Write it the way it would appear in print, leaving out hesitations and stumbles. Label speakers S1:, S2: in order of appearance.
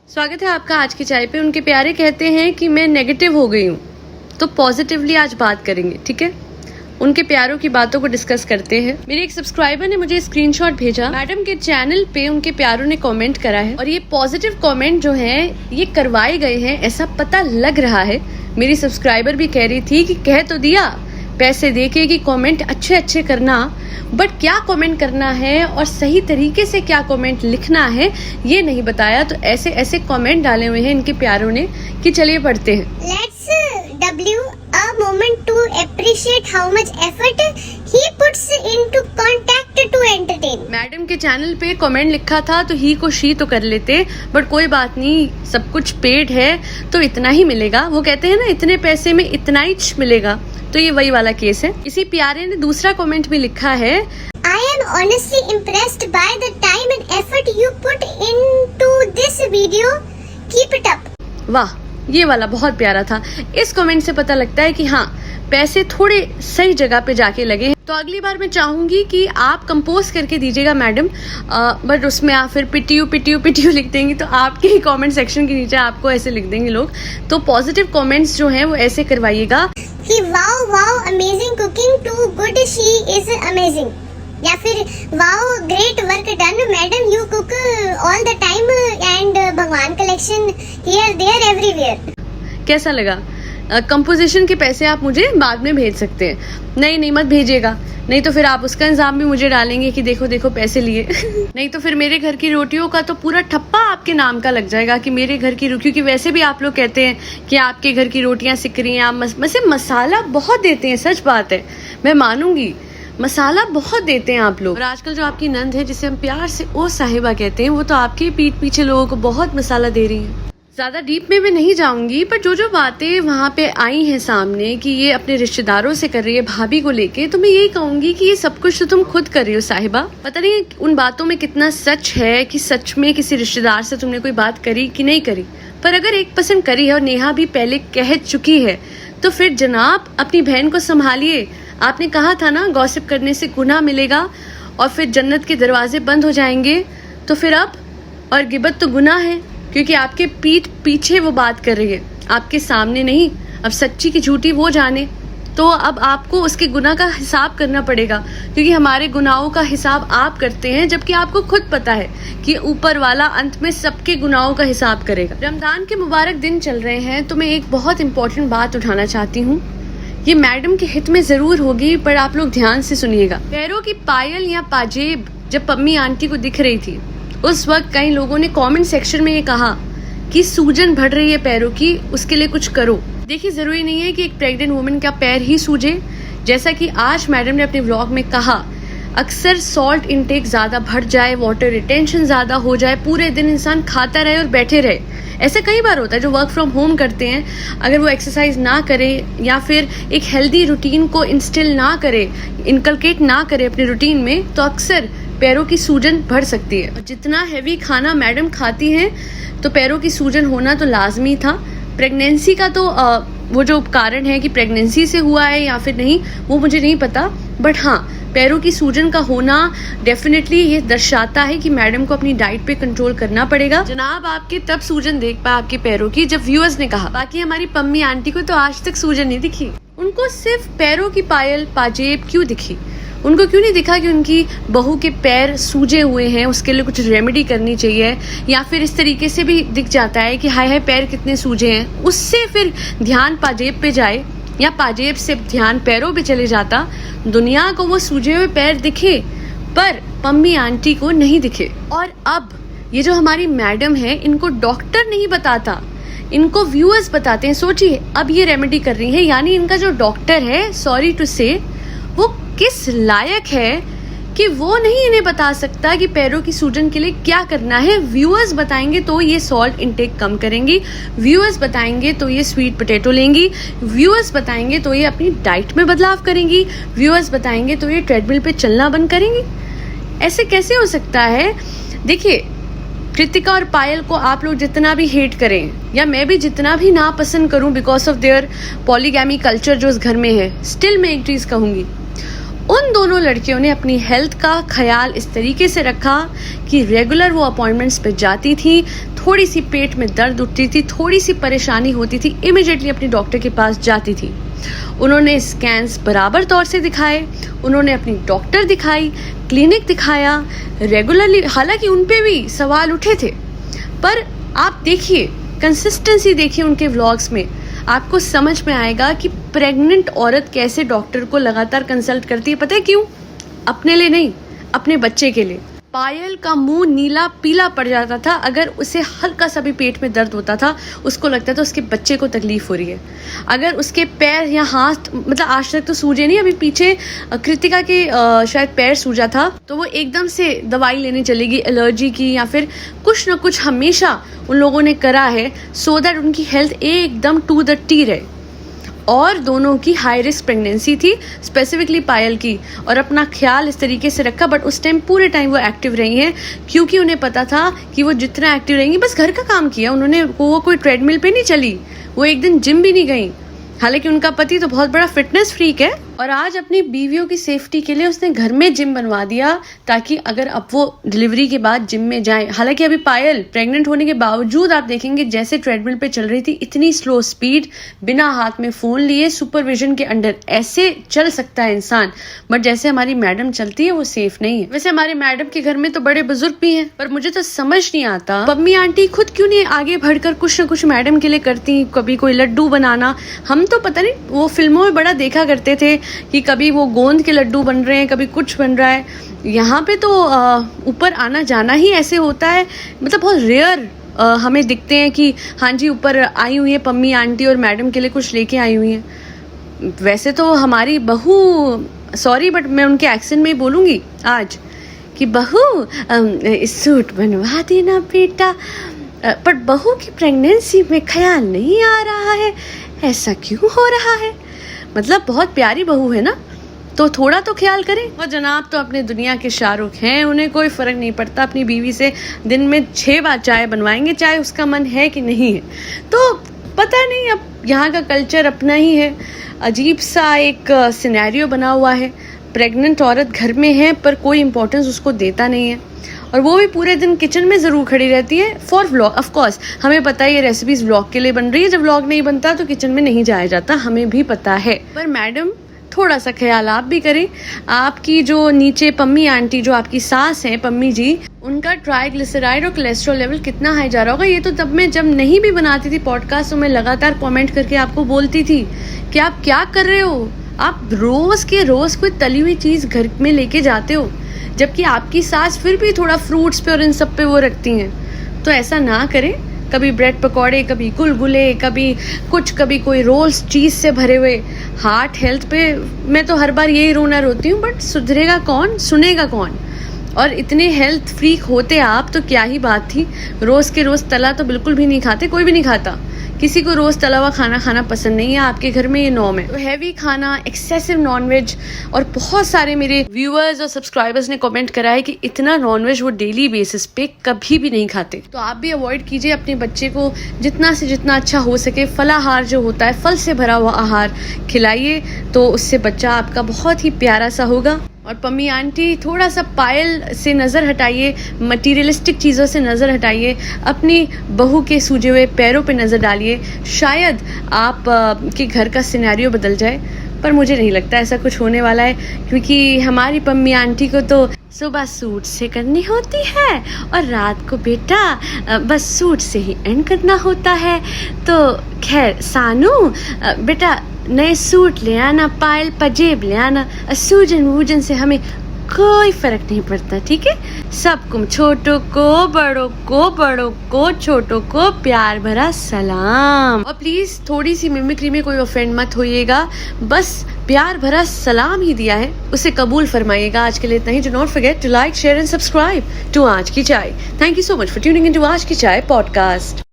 S1: स्वागत है आपका आज की चाय पे। उनके प्यारे कहते हैं कि मैं नेगेटिव हो गई हूँ, तो पॉजिटिवली आज बात करेंगे, ठीक है। उनके प्यारों की बातों को डिस्कस करते हैं। मेरे एक सब्सक्राइबर ने मुझे स्क्रीनशॉट भेजा, मैडम के चैनल पे उनके प्यारों ने कमेंट करा है और ये पॉजिटिव कमेंट जो है ये करवाए गए हैं, ऐसा पता लग रहा है। मेरी सब्सक्राइबर भी कह रही थी कि कह तो दिया पैसे देके कि कमेंट अच्छे अच्छे करना, बट क्या कमेंट करना है और सही तरीके से क्या कमेंट लिखना है ये नहीं बताया। तो ऐसे ऐसे कमेंट डाले हुए हैं इनके प्यारों ने कि चलिए पढ़ते हैं।
S2: Let's W a moment to appreciate how much effort he puts into contact to entertain।
S1: Madam के चैनल पे कमेंट लिखा था तो ही को शी तो कर लेते, बट कोई बात नहीं, सब कुछ पेड है तो इतना ही मिलेगा। वो कहते हैं ना, इतने पैसे में इतना ही मिलेगा, तो ये वही वाला केस है। इसी प्यारे ने दूसरा कमेंट भी लिखा है,
S2: I am honestly impressed by the time and effort you put into this video. Keep it up।
S1: वाह, ये वाला बहुत प्यारा था। इस कमेंट से पता लगता है कि हाँ, पैसे थोड़े सही जगह पे जाके लगे। तो अगली बार मैं चाहूंगी कि आप कंपोज करके दीजिएगा मैडम, बट उसमें आप फिर पिटियू पिटियू पिटियू लिख देंगी तो आपके ही कमेंट सेक्शन के नीचे आपको ऐसे लिख देंगे लोग। तो पॉजिटिव कमेंट्स जो हैं वो ऐसे करवाइएगा
S2: कि wow wow amazing cooking, too good, she is amazing, या फिर wow great work done madam, you cook all the time and भगवान कलेक्शन हियर देयर एवरीवेयर।
S1: कैसा लगा? कंपोजिशन के पैसे आप मुझे बाद में भेज सकते हैं। नहीं मत भेजिएगा, नहीं तो फिर आप उसका इंजाम भी मुझे डालेंगे कि देखो देखो पैसे लिए नहीं तो फिर मेरे घर की रोटियों का तो पूरा ठप्पा आपके नाम का लग जाएगा कि मेरे घर की, क्योंकि वैसे भी आप लोग कहते हैं कि आपके घर की रोटियां सिक रही हैं, आप मसाला बहुत देते हैं। सच बात है, मैं मानूंगी, मसाला बहुत देते हैं आप लोग। और आजकल जो आपकी नंद है, जिसे हम प्यार से ओ साहिबा कहते हैं, वो तो आपके पीठ पीछे लोगों को बहुत मसाला दे रही है। ज्यादा डीप में मैं नहीं जाऊंगी, पर जो बातें वहाँ पे आई हैं सामने कि ये अपने रिश्तेदारों से कर रही है भाभी को लेके, तो मैं यही कहूंगी कि ये सब कुछ तो तुम खुद कर रही हो साहिबा। पता नहीं उन बातों में कितना सच है कि सच में किसी रिश्तेदार से तुमने कोई बात करी कि नहीं करी, पर अगर 1% करी है और नेहा भी पहले कह चुकी है, तो फिर जनाब अपनी बहन को संभालिए। आपने कहा था ना, गॉसिप करने से गुनाह मिलेगा और फिर जन्नत के दरवाजे बंद हो जाएंगे। तो फिर अब, और गिबत तो गुनाह है, क्योंकि आपके पीठ पीछे वो बात कर रही है, आपके सामने नहीं। अब सच्ची की झूठी वो जाने, तो अब आपको उसके गुनाह का हिसाब करना पड़ेगा, क्योंकि हमारे गुनाहों का हिसाब आप करते हैं, जबकि आपको खुद पता है कि ऊपर वाला अंत में सबके गुनाहों का हिसाब करेगा। रमजान के मुबारक दिन चल रहे हैं, तो मैं एक बहुत इंपॉर्टेंट बात उठाना चाहती हूँ। ये मैडम के हित में जरूर होगी, पर आप लोग ध्यान से सुनिएगा। पैरों की पायल या पाजेब जब पम्मी आंटी को दिख रही थी, उस वक्त कई लोगों ने कमेंट सेक्शन में ये कहा कि सूजन बढ़ रही है पैरों की, उसके लिए कुछ करो। देखिए, जरूरी नहीं है कि एक प्रेग्नेंट वुमन का पैर ही सूजे। जैसा कि आज मैडम ने अपने व्लॉग में कहा, अक्सर सॉल्ट इनटेक ज्यादा बढ़ जाए, वाटर रिटेंशन ज्यादा हो जाए, पूरे दिन इंसान खाता रहे और बैठे रहे। ऐसा कई बार होता है। जो वर्क फ्रॉम होम करते हैं, अगर वो एक्सरसाइज ना करे या फिर एक हेल्दी रूटीन को इंस्टिल ना करे, इनकलकेट ना करे अपने रूटीन में, तो अक्सर पैरों की सूजन बढ़ सकती है। और जितना हैवी खाना मैडम खाती हैं, तो पैरों की सूजन होना तो लाजमी था। प्रेगनेंसी का तो वो जो कारण है कि प्रेगनेंसी से हुआ है या फिर नहीं, वो मुझे नहीं पता, बट हाँ, पैरों की सूजन का होना डेफिनेटली ये दर्शाता है कि मैडम को अपनी डाइट पे कंट्रोल करना पड़ेगा। जनाब, आपके तब सूजन देख पाए आपके पैरों की जब व्यूअर्स ने कहा। बाकी हमारी पम्मी आंटी को तो आज तक सूजन नहीं दिखी। उनको सिर्फ पैरों की पायल पाजेब क्यों दिखी? उनको क्यों नहीं दिखा कि उनकी बहू के पैर सूजे हुए हैं, उसके लिए कुछ रेमेडी करनी चाहिए? या फिर इस तरीके से भी दिख जाता है कि हाय हाय पैर कितने सूजे हैं, उससे फिर ध्यान पाजेब पे जाए या पाजेब से ध्यान पैरों पे चले जाता। दुनिया को वो सूजे हुए पैर दिखे, पर पम्मी आंटी को नहीं दिखे। और अब ये जो हमारी मैडम है, इनको डॉक्टर नहीं बताता, इनको व्यूअर्स बताते हैं। सोचिए, अब ये रेमेडी कर रही है, यानी इनका जो डॉक्टर है, सॉरी टू से, वो किस लायक है कि वो नहीं इन्हें बता सकता कि पैरों की सूजन के लिए क्या करना है। व्यूअर्स बताएंगे तो ये सॉल्ट इंटेक कम करेंगी, व्यूअर्स बताएंगे तो ये स्वीट पोटैटो लेंगी, व्यूअर्स बताएंगे तो ये अपनी डाइट में बदलाव करेंगी, व्यूअर्स बताएंगे तो ये ट्रेडमिल पे चलना बंद करेंगी। ऐसे कैसे हो सकता है? देखिए, कृतिका और पायल को आप लोग जितना भी हेट करें या मैं भी जितना भी ना पसंद करूं because of their polygamy culture जो उस घर में है, स्टिल मैं एक चीज कहूंगी, उन दोनों लड़कियों ने अपनी हेल्थ का ख्याल इस तरीके से रखा कि रेगुलर वो अपॉइंटमेंट्स पे जाती थी, थोड़ी सी पेट में दर्द उठती थी, थोड़ी सी परेशानी होती थी, इमिडिएटली अपनी डॉक्टर के पास जाती थी। उन्होंने स्कैन्स बराबर तौर से दिखाए, उन्होंने अपनी डॉक्टर दिखाई, क्लिनिक दिखाया रेगुलरली। हालांकि उन पे भी सवाल उठे थे, पर आप देखिए, कंसिस्टेंसी देखिए उनके व्लॉग्स में, आपको समझ में आएगा कि प्रेग्नेंट औरत कैसे डॉक्टर को लगातार कंसल्ट करती है। पता है क्यों? अपने लिए नहीं, अपने बच्चे के लिए। पायल का मुंह नीला पीला पड़ जाता था अगर उसे हल्का सा भी पेट में दर्द होता था, उसको लगता था उसके बच्चे को तकलीफ हो रही है। अगर उसके पैर या हाथ, मतलब आज तक तो सूजे नहीं, अभी पीछे कृतिका के शायद पैर सूजा था, तो वो एकदम से दवाई लेने चलेगी एलर्जी की, या फिर कुछ ना कुछ हमेशा उन लोगों ने करा है सो दैट उनकी हेल्थ एकदम टू द टी रहे। और दोनों की हाई रिस्क प्रेगनेंसी थी, स्पेसिफिकली पायल की, और अपना ख्याल इस तरीके से रखा। बट उस टाइम पूरे टाइम वो एक्टिव रही हैं, क्योंकि उन्हें पता था कि वो जितना एक्टिव रहेंगी, बस घर का काम किया उन्होंने, वो कोई ट्रेडमिल पे नहीं चली, वो एक दिन जिम भी नहीं गई। हालांकि उनका पति तो बहुत बड़ा फिटनेस फ्रीक है, और आज अपनी बीवियों की सेफ्टी के लिए उसने घर में जिम बनवा दिया, ताकि अगर अब वो डिलीवरी के बाद जिम में जाए। हालांकि अभी पायल प्रेग्नेंट होने के बावजूद आप देखेंगे जैसे ट्रेडमिल पे चल रही थी, इतनी स्लो स्पीड, बिना हाथ में फोन लिए, सुपरविजन के अंडर ऐसे चल सकता है इंसान। बट जैसे हमारी मैडम चलती है वो सेफ नहीं है। वैसे हमारे मैडम के घर में तो बड़े बुजुर्ग भी हैं, पर मुझे तो समझ नहीं आता पम्मी आंटी खुद क्यों नहीं आगे बढ़कर कुछ न कुछ मैडम के लिए करती। कभी कोई लड्डू बनाना, हम तो पता नहीं वो फिल्मों में बड़ा देखा करते थे कि कभी वो गोंद के लड्डू बन रहे हैं, कभी कुछ बन रहा है। यहाँ पे तो ऊपर आना जाना ही ऐसे होता है, मतलब बहुत रेयर हमें दिखते हैं कि हाँ जी ऊपर आई हुई है पम्मी आंटी और मैडम के लिए कुछ लेके आई हुई हैं। वैसे तो हमारी बहू, सॉरी बट मैं उनके एक्सेंट में ही बोलूँगी आज कि बहू सूट बनवा देना बेटा, पर बहू की प्रेगनेंसी में ख्याल नहीं आ रहा है, ऐसा क्यों हो रहा है? मतलब बहुत प्यारी बहू है ना, तो थोड़ा तो ख्याल करें। और जनाब तो अपने दुनिया के शाहरुख हैं, उन्हें कोई फर्क नहीं पड़ता, अपनी बीवी से दिन में 6 बार चाय बनवाएंगे, चाहे उसका मन है कि नहीं है। तो पता नहीं, अब यहाँ का कल्चर अपना ही है। अजीब सा एक सिनेरियो बना हुआ है, प्रेग्नेंट औरत घर में है पर कोई इम्पोर्टेंस उसको देता नहीं है, और वो भी पूरे दिन किचन में ज़रूर खड़ी रहती है फॉर व्लॉग। ऑफ कोर्स हमें पता है ये रेसिपीज व्लॉग के लिए बन रही है, जब व्लॉग नहीं बनता तो किचन में नहीं जाया जाता, हमें भी पता है। पर मैडम थोड़ा सा ख्याल आप भी करें। आपकी जो नीचे पम्मी आंटी, जो आपकी सास हैं पम्मी जी, उनका ट्राइग्लिसराइड और कोलेस्ट्रॉल लेवल कितना हाई जा रहा होगा। ये तो तब मैं जब नहीं भी बनाती थी पॉडकास्ट, तो मैं लगातार कमेंट करके आपको बोलती थी कि आप क्या कर रहे हो, आप रोज के रोज कोई तली हुई चीज़ घर में लेके जाते हो, जबकि आपकी सास फिर भी थोड़ा फ्रूट्स पे और इन सब पे वो रखती हैं। तो ऐसा ना करें। कभी ब्रेड पकौड़े, कभी गुलगुले, कभी कुछ, कभी कोई रोल्स चीज़ से भरे हुए। हार्ट हेल्थ पे मैं तो हर बार यही रोना रोती हूँ, बट सुधरेगा कौन, सुनेगा कौन? और इतने हेल्थ फ्रीक होते आप तो क्या ही बात थी। रोज़ के रोज़ तला तो बिल्कुल भी नहीं खाते, कोई भी नहीं खाता, किसी को रोज़ तला हुआ खाना खाना पसंद नहीं है। आपके घर में ये नॉर्म है। तो हैवी खाना, एक्सेसिव नॉनवेज, और बहुत सारे मेरे व्यूअर्स और सब्सक्राइबर्स ने कमेंट करा है कि इतना नॉनवेज वो डेली बेसिस पे कभी भी नहीं खाते। तो आप भी अवॉइड कीजिए। अपने बच्चे को जितना से जितना अच्छा हो सके फलाहार जो होता है, फल से भरा हुआ आहार खिलाइए, तो उससे बच्चा आपका बहुत ही प्यारा सा होगा। और पम्मी आंटी थोड़ा सा पायल से नज़र हटाइए, मटीरियलिस्टिक चीज़ों से नज़र हटाइए, अपनी बहू के सूजे हुए पैरों पे नज़र डालिए, शायद आप के घर का सिनेरियो बदल जाए। पर मुझे नहीं लगता ऐसा कुछ होने वाला है, क्योंकि हमारी पम्मी आंटी को तो सुबह सूट से करनी होती है और रात को बेटा बस सूट से ही एंड करना होता है। तो खैर सानू बेटा नए सूट ले आना, पायल पजेब ले आना, सूजन वूजन से हमें कोई फर्क नहीं पड़ता, ठीक है? सबको, छोटों को बड़ों को छोटों को प्यार भरा सलाम। और प्लीज थोड़ी सी मिमिक्री में कोई ऑफेंड मत होइएगा, बस प्यार भरा सलाम ही दिया है, उसे कबूल फरमाइएगा। आज के लिए इतना ही। Do not forget to like, share and subscribe to Aaj Ki Chai. Thank you so much for tuning in to Aaj Ki चाय पॉडकास्ट।